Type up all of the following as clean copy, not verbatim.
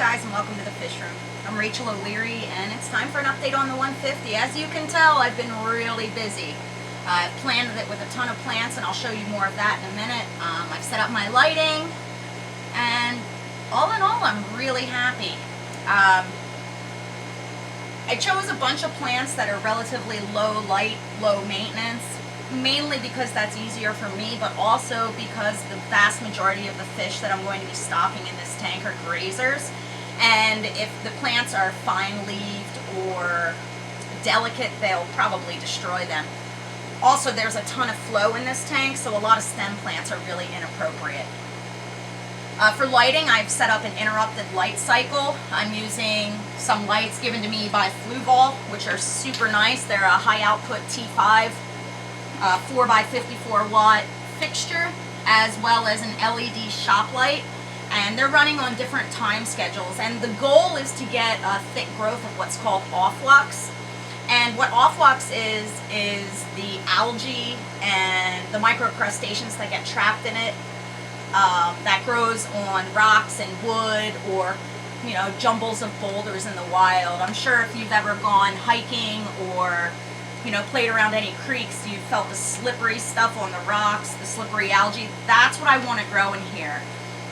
guys, and welcome to the fish room. I'm Rachel O'Leary, and it's time for an update on the 150. As you can tell, I've been really busy. I've planted it with a ton of plants, and I'll show you more of that in a minute. I've set up my lighting, and all in all, I'm really happy. I chose a bunch of plants that are relatively low light, low maintenance, mainly because that's easier for me, but also because the vast majority of the fish that I'm going to be stocking in this tank are grazers. And if the plants are fine-leaved or delicate, they'll probably destroy them. Also, there's a ton of flow in this tank, so a lot of stem plants are really inappropriate. For lighting, I've set up an interrupted light cycle. I'm using some lights given to me by Fluval, which are super nice. They're a high output T5 4x54 watt fixture, as well as an LED shop light, and they're running on different time schedules, and the goal is to get a thick growth of what's called offlux. And what offlux is the algae and the microcrustaceans that get trapped in it, that grows on rocks and wood, or jumbles of boulders in the wild. I'm sure if you've ever gone hiking or played around any creeks, you felt the slippery stuff on the rocks, the slippery algae. That's what I want to grow in here.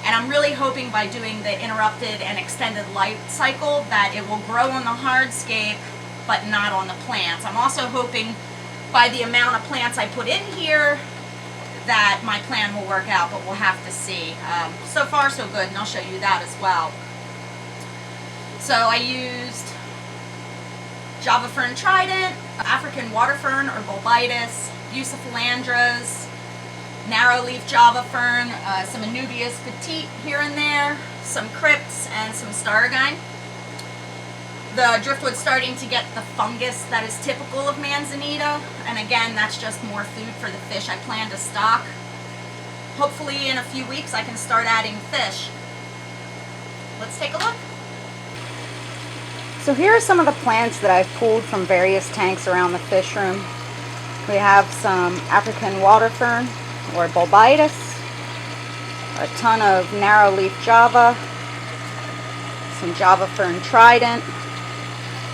And I'm really hoping by doing the interrupted and extended light cycle that it will grow on the hardscape, but not on the plants. I'm also hoping by the amount of plants I put in here that my plan will work out, but we'll have to see. So far so good, and I'll show you that as well. So I used Java Fern Trident, African Water Fern or Bulbitis, Bucephalandras, Narrowleaf Java Fern, some Anubias Petite here and there, some Crypts, and some Stargine. The driftwood's starting to get the fungus that is typical of Manzanita, and again, that's just more food for the fish I plan to stock. Hopefully in a few weeks I can start adding fish. Let's take a look. So here are some of the plants that I've pulled from various tanks around the fish room. We have some African water fern or Bulbitis, a ton of narrowleaf Java, some Java Fern Trident,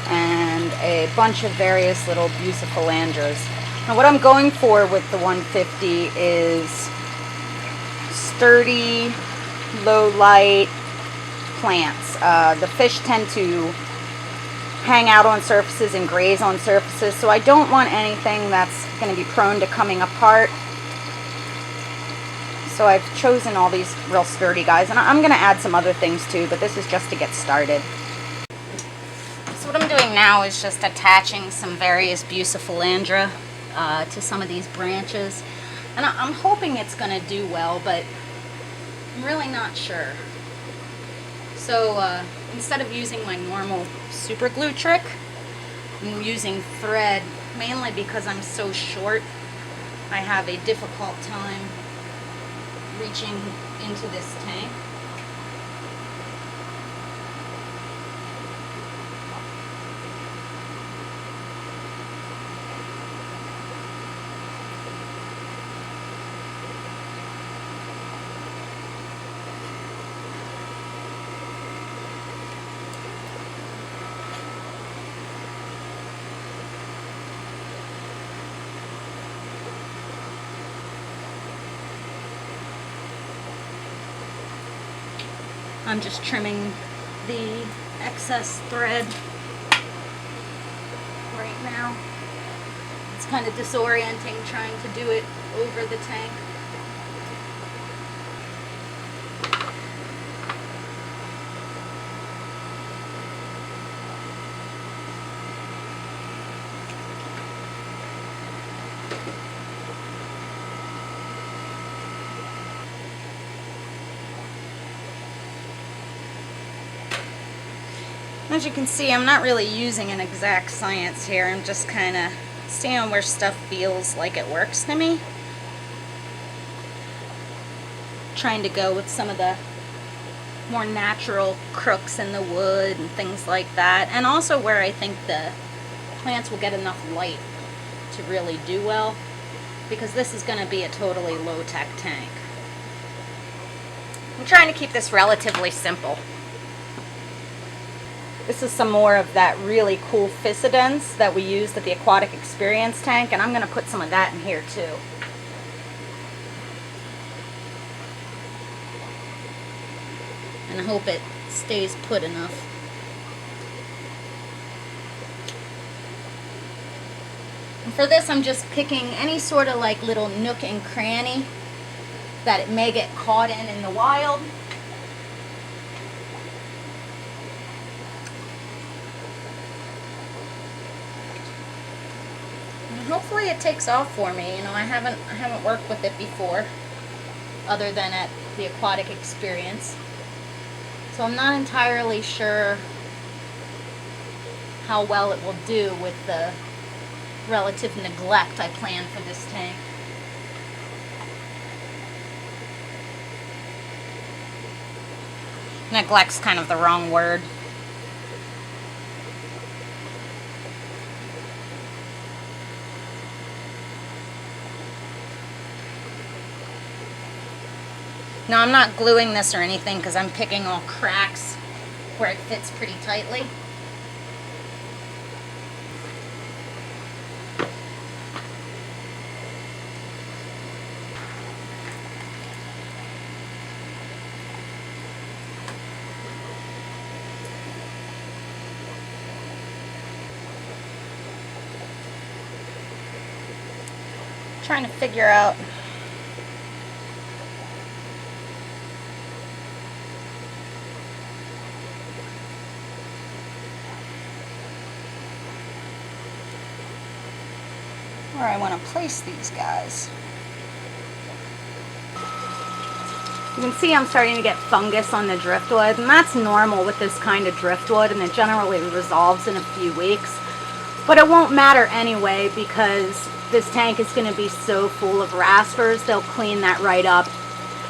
and a bunch of various little Bucephalandras. Now what I'm going for with the 150 is sturdy, low light plants. The fish tend to hang out on surfaces and graze on surfaces, so I don't want anything that's going to be prone to coming apart. So I've chosen all these real sturdy guys, and I'm going to add some other things too, but this is just to get started. So what I'm doing now is just attaching some various Bucephalandra to some of these branches, and I'm hoping it's going to do well, but I'm really not sure. So instead of using my normal super glue trick, I'm using thread, mainly because I'm so short. I have a difficult time reaching into this tank. I'm just trimming the excess thread right now. It's kind of disorienting trying to do it over the tank. As you can see, I'm not really using an exact science here. I'm just kind of seeing where stuff feels like it works to me. Trying to go with some of the more natural crooks in the wood and things like that. And also where I think the plants will get enough light to really do well, because this is going to be a totally low-tech tank. I'm trying to keep this relatively simple. This is some more of that really cool Physidens that we used at the Aquatic Experience tank, and I'm going to put some of that in here too. And I hope it stays put enough. And for this, I'm just picking any sort of like little nook and cranny that it may get caught in the wild. And hopefully it takes off for me. You know, I haven't worked with it before, other than at the Aquatic Experience. So I'm not entirely sure how well it will do with the relative neglect I plan for this tank. Neglect's kind of the wrong word. Now I'm not gluing this or anything because I'm picking all cracks where it fits pretty tightly. Trying to figure out where I want to place these guys. You can see I'm starting to get fungus on the driftwood, and that's normal with this kind of driftwood, and it generally resolves in a few weeks. But it won't matter anyway because this tank is going to be so full of raspers, they'll clean that right up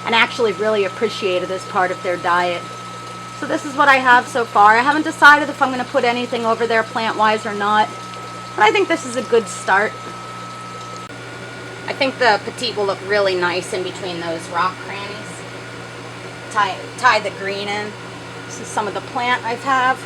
and actually really appreciate it as part of their diet. So this is what I have so far. I haven't decided if I'm going to put anything over there plant-wise or not, but I think this is a good start. I think the petite will look really nice in between those rock crannies. Tie the green in. This is some of the plant I have.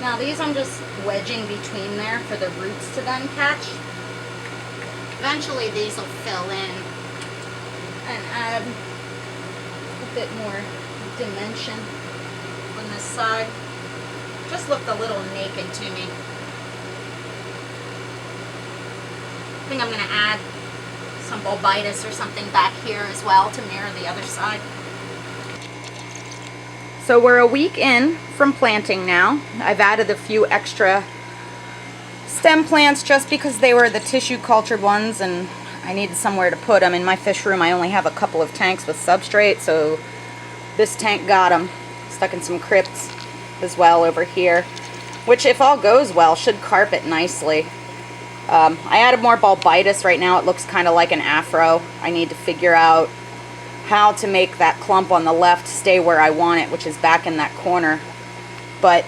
Now these I'm just wedging between there for the roots to then catch. Eventually these will fill in and add a bit more dimension on this side. Just looked a little naked to me. I think I'm going to add some bulbitis or something back here as well to mirror the other side. So we're a week in from planting now. I've added a few extra stem plants just because they were the tissue cultured ones and I needed somewhere to put them. In my fish room I only have a couple of tanks with substrate, so this tank got them. Stuck in some crypts as well over here, which if all goes well should carpet nicely. I added more bulbitis. Right now it looks kind of like an afro. I need to figure out how to make that clump on the left stay where I want it, which is back in that corner. But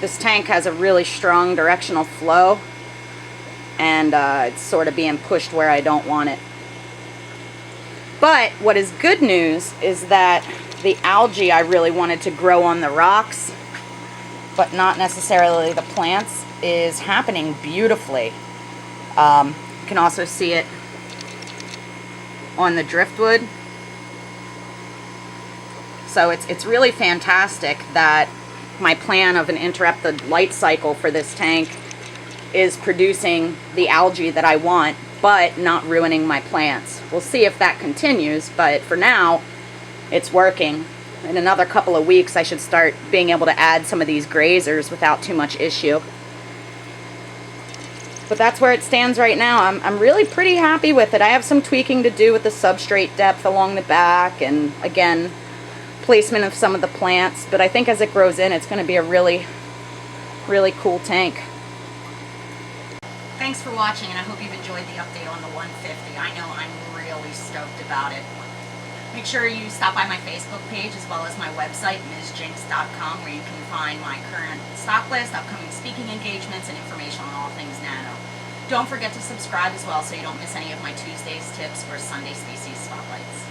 this tank has a really strong directional flow and it's sort of being pushed where I don't want it. But what is good news is that the algae I really wanted to grow on the rocks, but not necessarily the plants, is happening beautifully. You can also see it on the driftwood. So it's really fantastic that my plan of an interrupted light cycle for this tank is producing the algae that I want, but not ruining my plants. We'll see if that continues, but for now, it's working. In another couple of weeks, I should start being able to add some of these grazers without too much issue. But that's where it stands right now. I'm really pretty happy with it. I have some tweaking to do with the substrate depth along the back, and again, placement of some of the plants. But I think as it grows in, it's going to be a really, really cool tank. Thanks for watching, and I hope you've enjoyed the update on the 150. I know I'm really stoked about it. Make sure you stop by my Facebook page as well as my website, MsJinx.com, where you can find my current stock list, upcoming speaking engagements, and information on all things nano. Don't forget to subscribe as well so you don't miss any of my Tuesdays tips or Sunday species spotlights.